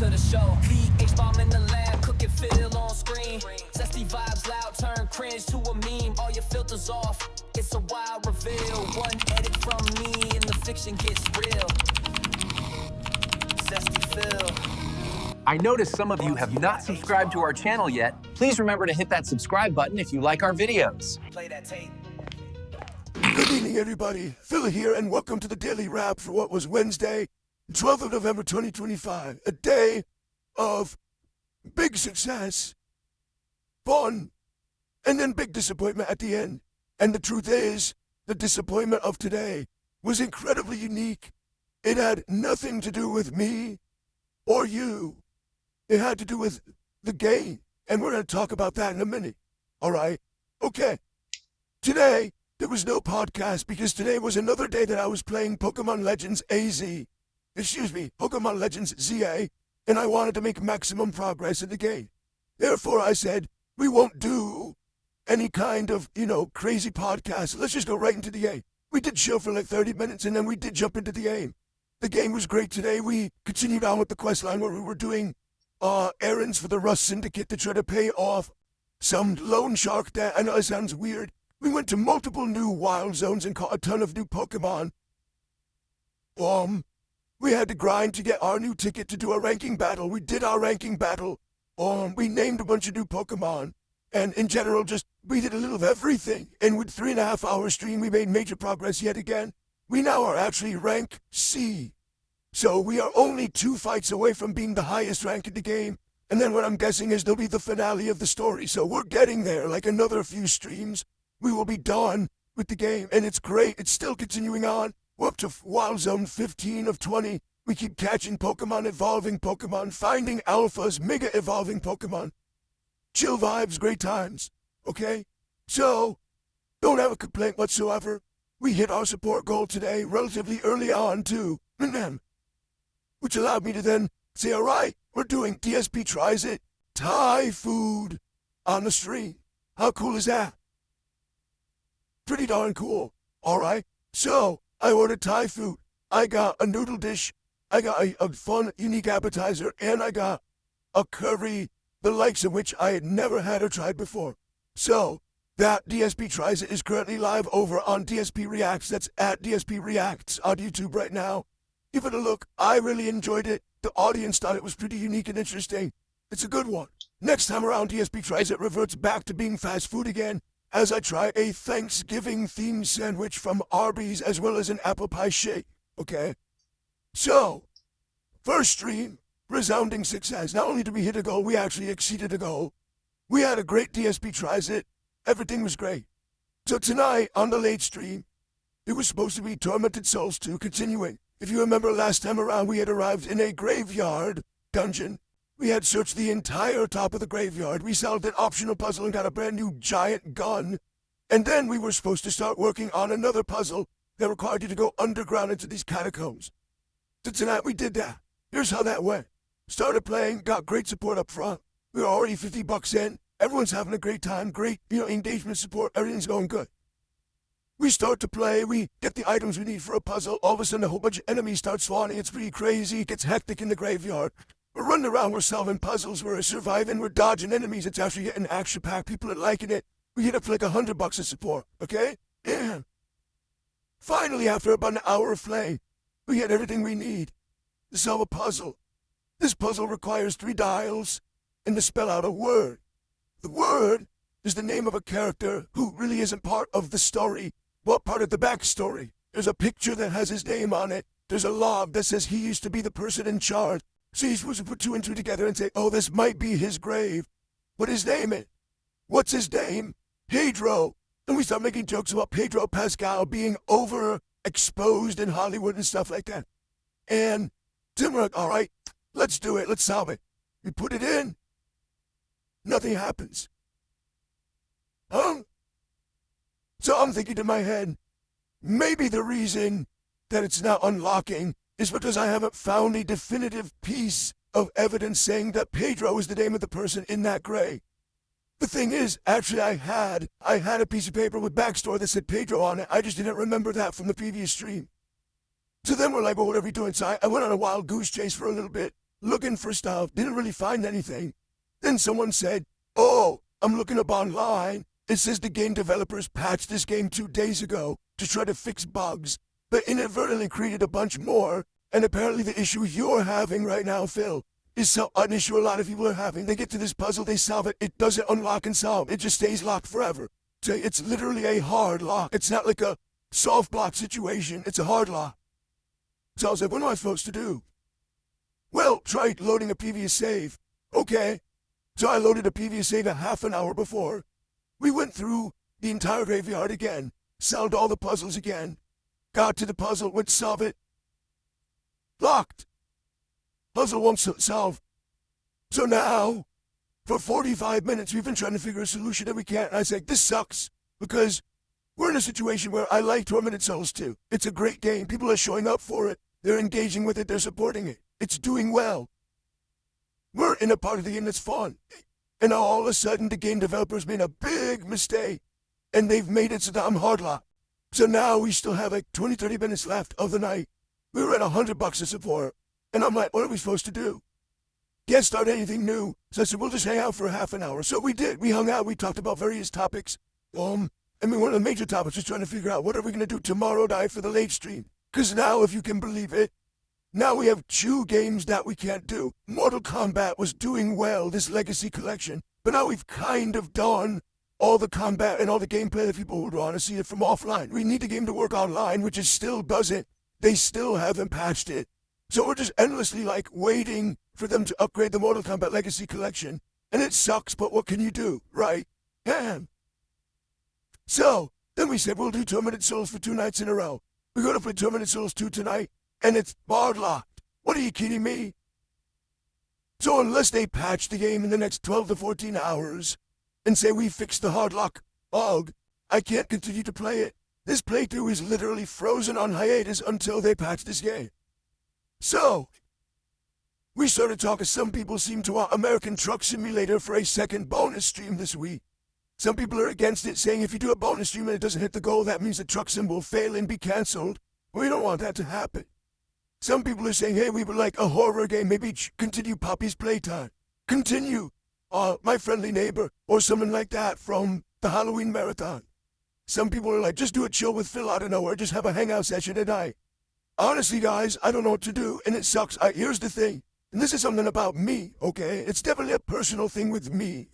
to the show. H-bomb in the lab, cook it, fiddle on screen. Zesty vibes loud, turn cringe to a meme. All your filters off, it's a wild reveal. One edit from me and the fiction gets real. Zesty Phil. I noticed some of you have not subscribed to our channel yet. Please remember to hit that subscribe button if you like our videos. Play that tape. Good evening, everybody. Phil here, and welcome to the Daily Wrap for what was Wednesday, 12th of November, 2025. A day of big success, fun, and then big disappointment at the end. And the truth is, the disappointment of today was incredibly unique. It had nothing to do with me or you. It had to do with the game, and we're going to talk about that in a minute. All right? Okay. Today, there was no podcast because today was another day that I was playing Pokémon Legends Pokémon Legends ZA, and I wanted to make maximum progress in the game. Therefore, I said, we won't do any kind of, crazy podcast. Let's just go right into the game. We did chill for like 30 minutes, and then we did jump into the game. The game was great today. We continued on with the quest line where we were doing errands for the Rust Syndicate to try to pay off some loan shark debt. I know it sounds weird. We went to multiple new wild zones and caught a ton of new Pokemon. We had to grind to get our new ticket to do a ranking battle. We did our ranking battle. We named a bunch of new Pokemon. And in general, we did a little of everything. And with 3.5 hour stream, we made major progress yet again. We now are actually rank C. So we are only 2 fights away from being the highest rank in the game. And then what I'm guessing is there'll be the finale of the story. So we're getting there. Like another few streams, we will be done with the game. And it's great. It's still continuing on. We're up to Wild Zone 15 of 20. We keep catching Pokemon, evolving Pokemon, finding alphas, mega evolving Pokemon. Chill vibes, great times. Okay? So, don't have a complaint whatsoever. We hit our support goal today relatively early on, too. Which allowed me to then say, all right, we're doing DSP Tries It, Thai food on the stream. How cool is that? Pretty darn cool. All right. So I ordered Thai food. I got a noodle dish. I got a fun, unique appetizer. And I got a curry, the likes of which I had never had or tried before. So that DSP Tries It is currently live over on DSP Reacts. That's at DSP Reacts on YouTube right now. Give it a look. I really enjoyed it. The audience thought it was pretty unique and interesting. It's a good one. Next time around, DSP Tries It reverts back to being fast food again as I try a Thanksgiving-themed sandwich from Arby's as well as an apple pie shake. Okay? So, first stream, resounding success. Not only did we hit a goal, we actually exceeded a goal. We had a great DSP Tries It. Everything was great. So tonight, on the late stream, it was supposed to be Tormented Souls 2 continuing. If you remember last time around, we had arrived in a graveyard dungeon. We had searched the entire top of the graveyard. We solved an optional puzzle and got a brand new giant gun. And then we were supposed to start working on another puzzle that required you to go underground into these catacombs. So tonight we did that. Here's how that went. Started playing, got great support up front. We were already $50 in. Everyone's having a great time. Great, engagement support. Everything's going good. We start to play, we get the items we need for a puzzle. All of a sudden, a whole bunch of enemies start spawning. It's pretty crazy. It gets hectic in the graveyard. We're running around, we're solving puzzles, we're surviving, we're dodging enemies. It's actually getting action-packed. People are liking it. We hit up for like $100 of support, okay? Yeah. Finally, after about an hour of playing, we had everything we need to solve a puzzle. This puzzle requires 3 dials and to spell out a word. The word is the name of a character who really isn't part of the story. What part of the backstory? There's a picture that has his name on it. There's a log that says he used to be the person in charge. So you're supposed to put 2 and 2 together and say, oh, this might be his grave. What his name is? What's his name? Pedro. And we start making jokes about Pedro Pascal being overexposed in Hollywood and stuff like that. And then we're like, all right, let's do it. Let's solve it. We put it in. Nothing happens. Huh? So I'm thinking to my head, maybe the reason that it's not unlocking is because I haven't found a definitive piece of evidence saying that Pedro is the name of the person in that gray. The thing is, actually I had a piece of paper with backstory that said Pedro on it. I just didn't remember that from the previous stream. So then we're like, well, what are we doing? So I went on a wild goose chase for a little bit. looking for stuff, didn't really find anything. Then someone said, oh, I'm looking up online. It says the game developers patched this game 2 days ago to try to fix bugs, but inadvertently created a bunch more. And apparently the issue you're having right now, Phil, is an issue a lot of people are having. They get to this puzzle, they solve it, it doesn't unlock and solve. It just stays locked forever. So it's literally a hard lock. It's not like a soft block situation. It's a hard lock. So I was like, what am I supposed to do? Well, try loading a previous save. Okay. So I loaded a previous save a half an hour before. We went through the entire graveyard again, solved all the puzzles again, got to the puzzle, went to solve it. Locked. Puzzle won't solve. So now, for 45 minutes, we've been trying to figure a solution that we can't. And I was like, this sucks, because we're in a situation where I like Tormented Souls 2. It's a great game. People are showing up for it. They're engaging with it. They're supporting it. It's doing well. We're in a part of the game that's fun. And now all of a sudden, the game developers made a big mistake. And they've made it so that I'm hardlocked. So now we still have like 20, 30 minutes left of the night. We were at $100 of support. And I'm like, what are we supposed to do? Can't start anything new. So I said, we'll just hang out for a half an hour. So we did. We hung out. We talked about various topics. One of the major topics was trying to figure out what are we going to do tomorrow night for the late stream. Because now, if you can believe it, now we have 2 games that we can't do. Mortal Kombat was doing well, this Legacy Collection. But now we've kind of done all the combat and all the gameplay that people would want to see it from offline. We need the game to work online, which it still doesn't. They still haven't patched it. So we're just endlessly, like, waiting for them to upgrade the Mortal Kombat Legacy Collection. And it sucks, but what can you do, right? So, then we said we'll do Tormented Souls for 2 nights in a row. We're going to play Tormented Souls 2 tonight, and it's hard locked. What are you kidding me? So unless they patch the game in the next 12 to 14 hours, and say we fixed the hard lock bug, I can't continue to play it. This playthrough is literally frozen on hiatus until they patch this game. So, we started talking. Some people seem to want American Truck Simulator for a second bonus stream this week. Some people are against it, saying if you do a bonus stream and it doesn't hit the goal, that means the truck sim will fail and be cancelled. We don't want that to happen. Some people are saying, hey, we would like a horror game, maybe continue Poppy's Playtime. Continue My Friendly Neighbor, or something like that from the Halloween Marathon. Some people are like, just do a chill with Phil out of nowhere, just have a hangout session tonight. Honestly, guys, I don't know what to do, and it sucks. Here's the thing, and this is something about me, okay? It's definitely a personal thing with me.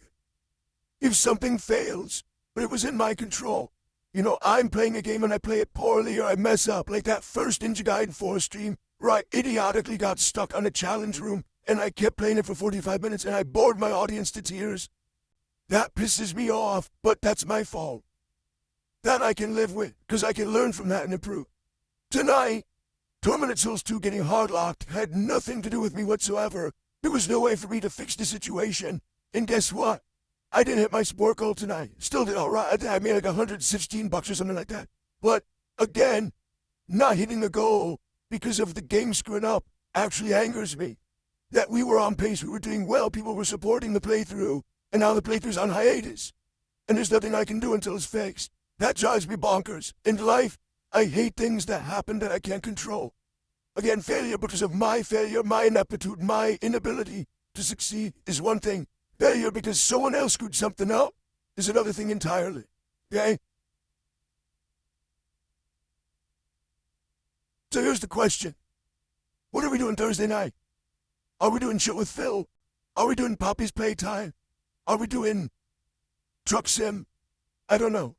If something fails, but it was in my control, you know, I'm playing a game and I play it poorly or I mess up, like that first Ninja Gaiden 4 stream, where I idiotically got stuck on a challenge room, and I kept playing it for 45 minutes, and I bored my audience to tears. That pisses me off, but that's my fault. That I can live with, because I can learn from that and improve. Tonight, Tormented Souls 2 getting hardlocked had nothing to do with me whatsoever. There was no way for me to fix the situation. And guess what? I didn't hit my sport goal tonight. Still did alright. I made like $116 or something like that. But, again, not hitting the goal because of the game screwing up actually angers me. That we were on pace, we were doing well, people were supporting the playthrough, and now the playthrough's on hiatus. And there's nothing I can do until it's fixed. That drives me bonkers. In life, I hate things that happen that I can't control. Again, failure because of my failure, my ineptitude, my inability to succeed is one thing. Failure because someone else screwed something up is another thing entirely. Okay? So here's the question. What are we doing Thursday night? Are we doing Shit with Phil? Are we doing Poppy's Playtime? Are we doing Truck Sim? I don't know.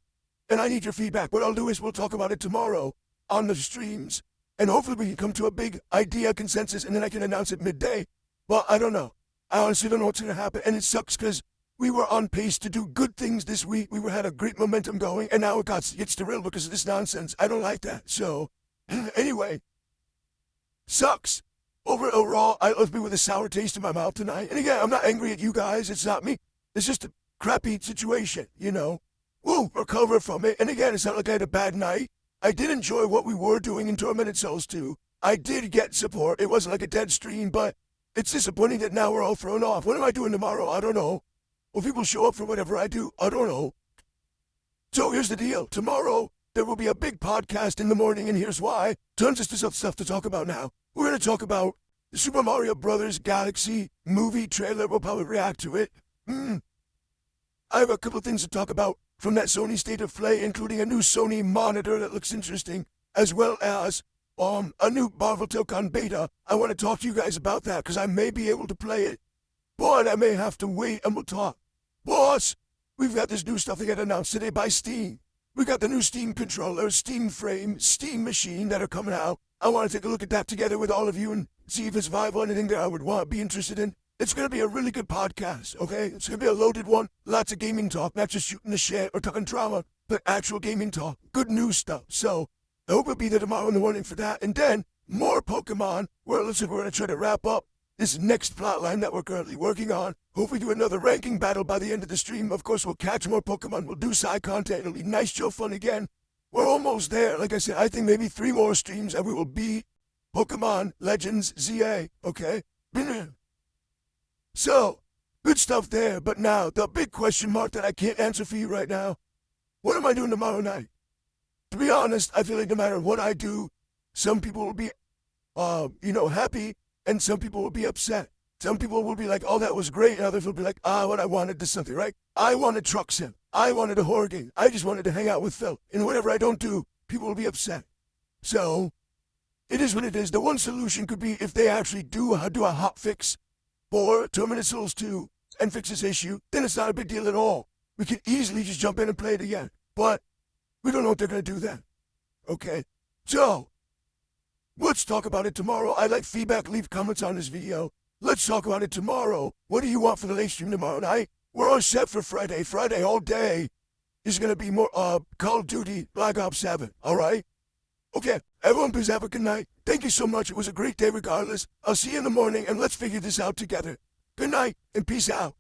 And I need your feedback. What I'll do is we'll talk about it tomorrow on the streams. And hopefully we can come to a big idea consensus, and then I can announce it midday. Well, I don't know. I honestly don't know what's going to happen. And it sucks because we were on pace to do good things this week. We had a great momentum going, and now it's derailed because of this nonsense. I don't like that. So, anyway, sucks. Overall, I left me with a sour taste in my mouth tonight. And again, I'm not angry at you guys. It's not me. It's just a crappy situation, you know. We'll recover from it. And again, it's not like I had a bad night. I did enjoy what we were doing in Tormented Souls 2. I did get support. It wasn't like a dead stream, but it's disappointing that now we're all thrown off. What am I doing tomorrow? I don't know. Will people show up for whatever I do? I don't know. So here's the deal. Tomorrow, there will be a big podcast in the morning, and here's why. Tons of stuff to talk about now. We're going to talk about The Super Mario Brothers Galaxy movie trailer. We'll probably react to it. I have a couple things to talk about from that Sony State of Play, including a new Sony monitor that looks interesting, as well as a new Marvel Telecom beta. I want to talk to you guys about that because I may be able to play it, but I may have to wait and we'll talk. Boss, we've got this new stuff that got announced today by Steam. We got the new Steam controller, Steam frame, Steam machine that are coming out. I want to take a look at that together with all of you and see if it's viable, anything that I would want to be interested in. It's going to be a really good podcast, okay? It's going to be a loaded one. Lots of gaming talk, not just shooting the shit or talking drama, but actual gaming talk. Good news stuff. So, I hope you'll be there tomorrow in the morning for that. And then, more Pokemon. Well, listen, we're going to try to wrap up this next plotline that we're currently working on. Hopefully do another ranking battle by the end of the stream. Of course, we'll catch more Pokemon. We'll do side content. It'll be nice, chill fun again. We're almost there. Like I said, I think maybe 3 more streams and we will beat Pokémon Legends ZA, okay? So, good stuff there, but now, the big question mark that I can't answer for you right now, what am I doing tomorrow night? To be honest, I feel like no matter what I do, some people will be, happy, and some people will be upset. Some people will be like, oh, that was great, and others will be like, what I wanted is something, right? I wanted truck sim. I wanted a horror game. I just wanted to hang out with Phil. And whatever I don't do, people will be upset. So, it is what it is. The one solution could be if they actually do a hot fix for Tormented Souls 2 and fix this issue, then it's not a big deal at all. We can easily just jump in and play it again. But we don't know if they're going to do that. Okay? So, let's talk about it tomorrow. I'd like feedback. Leave comments on this video. Let's talk about it tomorrow. What do you want for the late stream tomorrow night? We're all set for Friday. Friday all day is going to be more Call of Duty Black Ops 7. All right? Okay, everyone please have a good night. Thank you so much. It was a great day regardless. I'll see you in the morning and let's figure this out together. Good night and peace out.